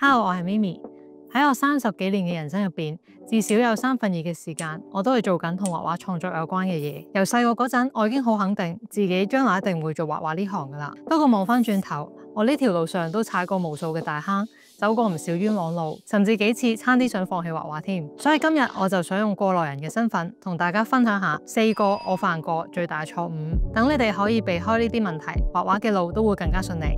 Hello，我係 Mimi。喺我30幾年嘅人生入邊，至少有2/3嘅時間，我都係做緊同畫畫創作有關嘅嘢。由細個嗰陣，我已經好肯定自己將來一定會做畫畫呢行噶啦。不過望翻轉頭，我呢條路上都踩過無數嘅大坑，走過唔少冤枉路，甚至幾次差啲想放棄畫畫添。所以今日我就想用過來人嘅身份，同大家分享下4個我犯過最大錯誤，等你哋可以避開呢啲問題，畫畫嘅路都會更加順利。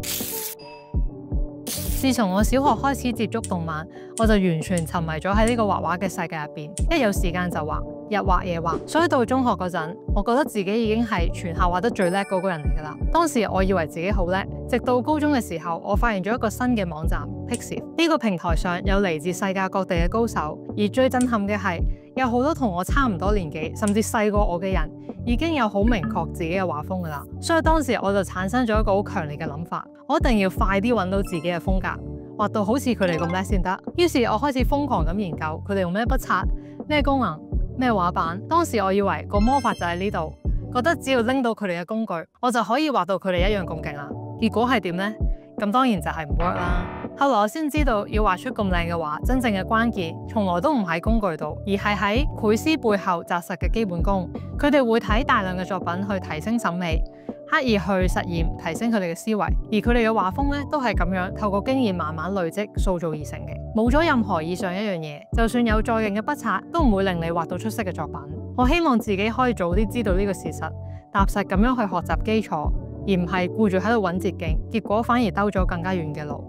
自從我小學開始接觸動漫，我就完全沉迷咗喺呢個畫畫嘅世界入邊，一有時間就畫，日畫夜畫。所以到中學嗰陣，我覺得自己已經係全校畫得最叻嗰個人嚟噶啦。當時我以為自己好叻，直到高中嘅時候，我發現咗一個新嘅網站 Pixiv。呢個平台上有嚟自世界各地嘅高手，而最震撼嘅係有好多同我差唔多年紀，甚至細過我嘅人，已經有好明確自己嘅畫風噶啦。所以當時我就產生咗一個好強烈嘅諗法，我一定要快啲揾到自己嘅風格，畫到好似佢哋咁叻先得。於是我開始瘋狂咁研究佢哋用咩筆刷、咩功能、咩畫板。當時我以為個魔法就喺呢度，覺得只要拎到佢哋嘅工具，我就可以畫到佢哋一樣咁勁啦。結果係點呢？咁當然就係唔 work 啦。後來我先知道，要畫出咁靚嘅畫，真正嘅關鍵從來都唔喺工具度，而係喺繪師背後紮實嘅基本功。佢哋會睇大量嘅作品去提升審美，刻意去實驗提升佢哋嘅思維，而佢哋嘅畫風咧都係咁樣透過經驗慢慢累積塑造而成嘅。冇咗任何以上一樣嘢，就算有再勁嘅筆刷，都唔會令你畫到出色嘅作品。我希望自己可以早啲知道呢個事實，踏實咁樣去學習基礎，而唔係顧住喺度揾捷徑，結果反而兜咗更加遠嘅路。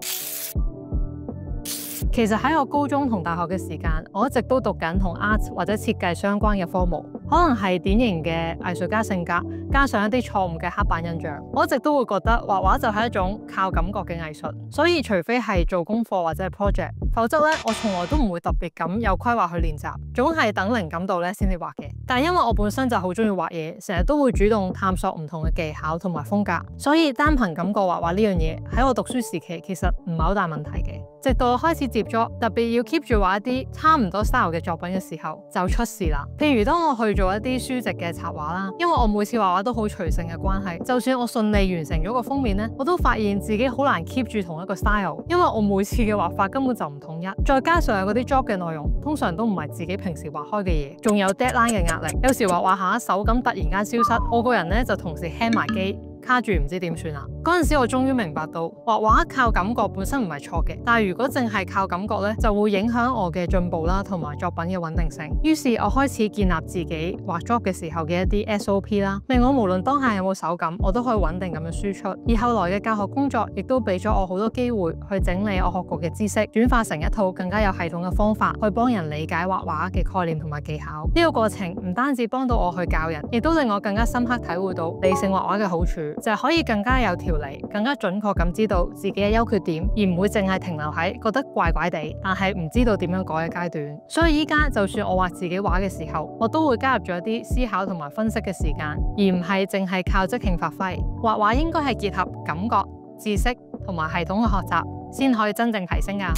其實喺我高中同大學嘅時間，我一直都讀緊同 art 或者設計相關嘅科目，可能係典型嘅藝術家性格，加上一啲錯誤嘅刻板印象，我一直都會覺得畫畫就係一種靠感覺嘅藝術，所以除非係做功課或者係 project， 否則咧我從來都唔會特別咁有規劃去練習，總係等靈感到咧先至畫嘅。但係因為我本身就好中意畫嘢，成日都會主動探索唔同嘅技巧同埋風格，所以單憑感覺畫畫呢樣嘢喺我讀書時期其實唔係好大問題嘅。直到我開始接觸，特別要 keep 住畫一啲差唔多 style 嘅作品嘅時候，就出事啦。譬如當我去做一啲書籍嘅插畫啦，因為我每次畫畫都好隨性嘅關係，就算我順利完成咗個封面呢，我都發現自己好難 keep 住同一個 style， 因為我每次嘅畫法根本就唔統一，再加上嗰啲 job 嘅內容通常都唔係自己平時畫開嘅嘢，仲有 deadline 嘅壓力，有時畫畫下手感突然間消失，我個人呢就同時 hang 埋機，卡住唔知點算啦。嗰陣時我終於明白到畫畫靠感覺本身唔係錯嘅，但係如果淨係靠感覺咧，就會影響我嘅進步啦，同埋作品嘅穩定性。於是我開始建立自己畫 job 嘅時候嘅一啲 SOP 啦，令我無論當下有冇手感，我都可以穩定咁樣輸出。而後來嘅教學工作亦都俾咗我好多機會去整理我學過嘅知識，轉化成一套更加有系統嘅方法去幫人理解畫畫嘅概念同埋技巧。呢個過程唔單止幫到我去教人，亦都令我更加深刻體會到理性畫畫嘅好處，就係可以更加有條理，更加準確咁知道自己嘅優缺點，而唔會淨係停留喺覺得怪怪地，但係唔知道點樣改嘅階段。所以依家就算我畫自己畫嘅時候，我都會加入咗一啲思考同埋分析嘅時間，而唔係淨係靠即興發揮。畫畫應該係結合感覺、知識同埋系統嘅學習，先可以真正提升㗎。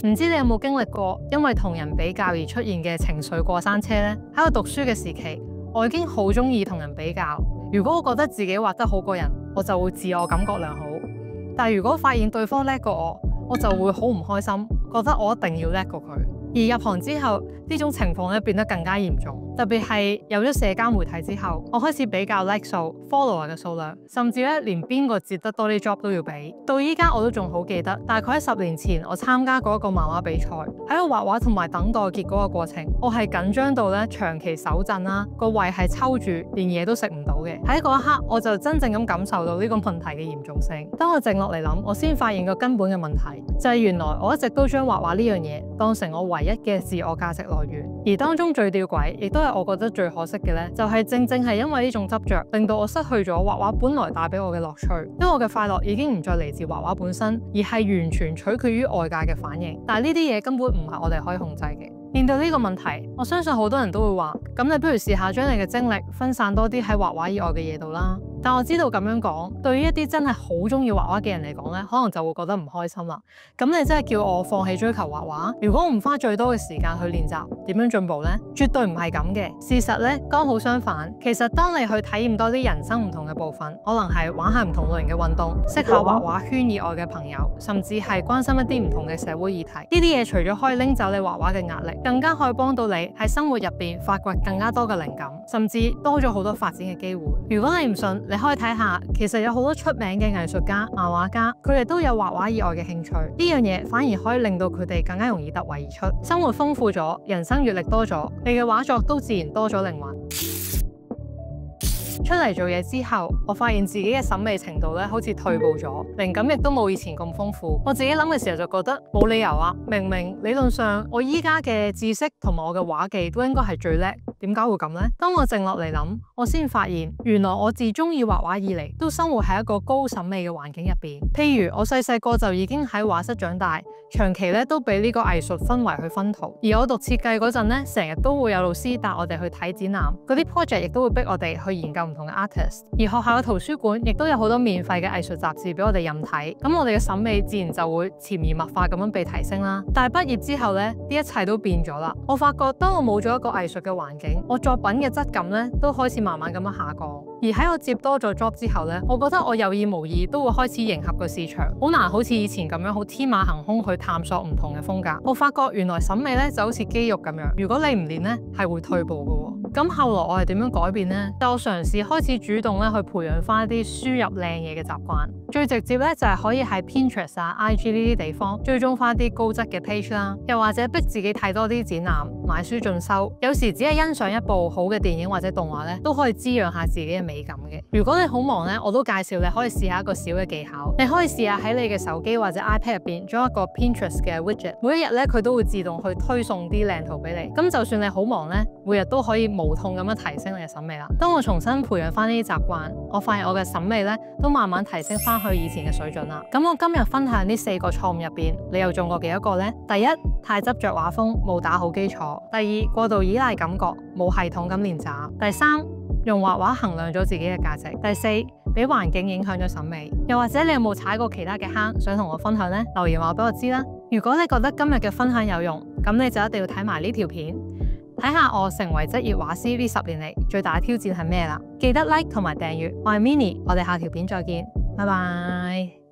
唔知你有冇經歷過因為同人比較而出現嘅情緒過山車呢？喺我讀書嘅時期，我已經好中意同人比較。如果我覺得自己畫得好過人，我就會自我感覺良好。但如果發現對方叻過我，我就會好唔開心，覺得我一定要叻過佢。而入行之後，呢種情況咧變得更加嚴重。特別係有咗社交媒體之後，我開始比較 like 數、follower 嘅數量，甚至咧連邊個接得多啲 job 都要比。到依家我都仲好記得，大概喺10年前，我參加過一個漫畫比賽，喺度畫畫同埋等待結果嘅過程，我係緊張到咧長期手震啦，個胃係抽住，連嘢都食唔到嘅。喺嗰一刻，我就真正咁感受到呢個問題嘅嚴重性。當我靜落嚟諗，我先發現個根本嘅問題就係原來我一直都將畫畫呢樣嘢當成我唯一嘅自我價值來源，而當中最吊詭，亦都係我覺得最可惜嘅咧，就係正正係因為呢種執着，令到我失去咗畫畫本來帶俾我嘅樂趣。因為我嘅快樂已經唔再嚟自畫畫本身，而係完全取決於外界嘅反應。但係呢啲嘢根本唔係我哋可以控制嘅。面對呢個問題，我相信好多人都會話，咁你不如試下將你嘅精力分散多啲喺畫畫以外嘅嘢度啦。但我知道咁樣講，對於一啲真係好中意畫畫嘅人嚟講咧，可能就會覺得唔開心啦。咁你真係叫我放棄追求畫畫？如果我唔花最多嘅時間去練習，點樣進步呢？絕對唔係咁嘅。事實咧，剛好相反。其實當你去體驗多啲人生唔同嘅部分，可能係玩下唔同類型嘅運動，識下畫畫圈以外嘅朋友，甚至係關心一啲唔同嘅社會議題。呢啲嘢除咗可以拎走你畫畫嘅壓力，更加可以幫到你喺生活入邊發掘更加多嘅靈感，甚至多咗好多發展嘅機會。如果你唔信，你可以睇下，其實有好多出名嘅藝術家、漫畫家，佢哋都有畫畫以外嘅興趣。呢樣嘢反而可以令到佢哋更加容易突圍而出，生活豐富咗，人生閱歷多咗，你嘅畫作都自然多咗靈魂。出嚟做嘢之後，我發現自己嘅審美程度咧好似退步咗，靈感亦都冇以前咁豐富。我自己諗嘅時候就覺得冇理由啊，明明理論上我依家嘅知識同埋我嘅畫技都應該係最叻，點解會咁呢？當我靜落嚟諗，我先發現原來我自中意畫畫以嚟，都生活喺一個高審美嘅環境入邊。譬如我細個就已經喺畫室長大，長期咧都俾呢個藝術氛圍去薰陶。而我讀設計嗰陣咧，成日都會有老師帶我哋去睇展覽，嗰啲 project 亦都會逼我哋去研究唔同嘅 artist。而學校嘅圖書館亦都有好多免費嘅藝術雜誌俾我哋任睇，咁我哋嘅審美自然就會潛移默化咁樣被提升啦。但係畢業之後咧，呢一切都變咗啦。我發覺當我冇咗一個藝術嘅環境，我作品嘅質感咧都開始慢慢咁樣下降。而喺我接多咗 job 之後咧，我覺得我有意無意都會開始迎合個市場，好難好似以前咁樣好天馬行空去探索唔同嘅風格。我發覺原來審美咧就好似肌肉咁樣，如果你唔練咧係會退步嘅。咁後來我係點樣改變呢？就我嘗試開始主動咧去培養翻一啲輸入靚嘢嘅習慣。最直接咧就係可以喺 Pinterest 啊、IG 呢啲地方追蹤翻啲高質嘅 page 啦，又或者逼自己睇多啲展覽、買書進修。有時只係欣賞一部好嘅電影或者動畫咧，都可以滋養下自己嘅美感嘅。如果你好忙咧，我都介紹你可以試下一個小嘅技巧。你可以試下喺你嘅手機或者 iPad 入邊裝一個 Pinterest 嘅 widget， 每一日咧佢都會自動去推送啲靚圖俾你。咁就算你好忙咧，每日都可以無痛咁樣提升你嘅審美啦。當我重新培養翻呢啲習慣，我發現我嘅審美咧都慢慢提升翻去以前嘅水準啦。咁我今日分享呢4個錯誤入邊，你又中過幾多個呢？第一，太執着畫風，冇打好基礎；第二，過度依賴感覺，冇系統咁練習；第三，用畫畫衡量咗自己嘅價值；第四，俾環境影響咗審美。又或者你有冇踩過其他嘅坑，想同我分享呢？留言話俾我知啦。如果你覺得今日嘅分享有用，咁你就一定要睇埋呢條片，睇下我成為職業畫師呢10年嚟最大嘅挑戰係咩啦。記得 like 同埋訂閱。我係 Minnie，我哋下條片再見，拜拜。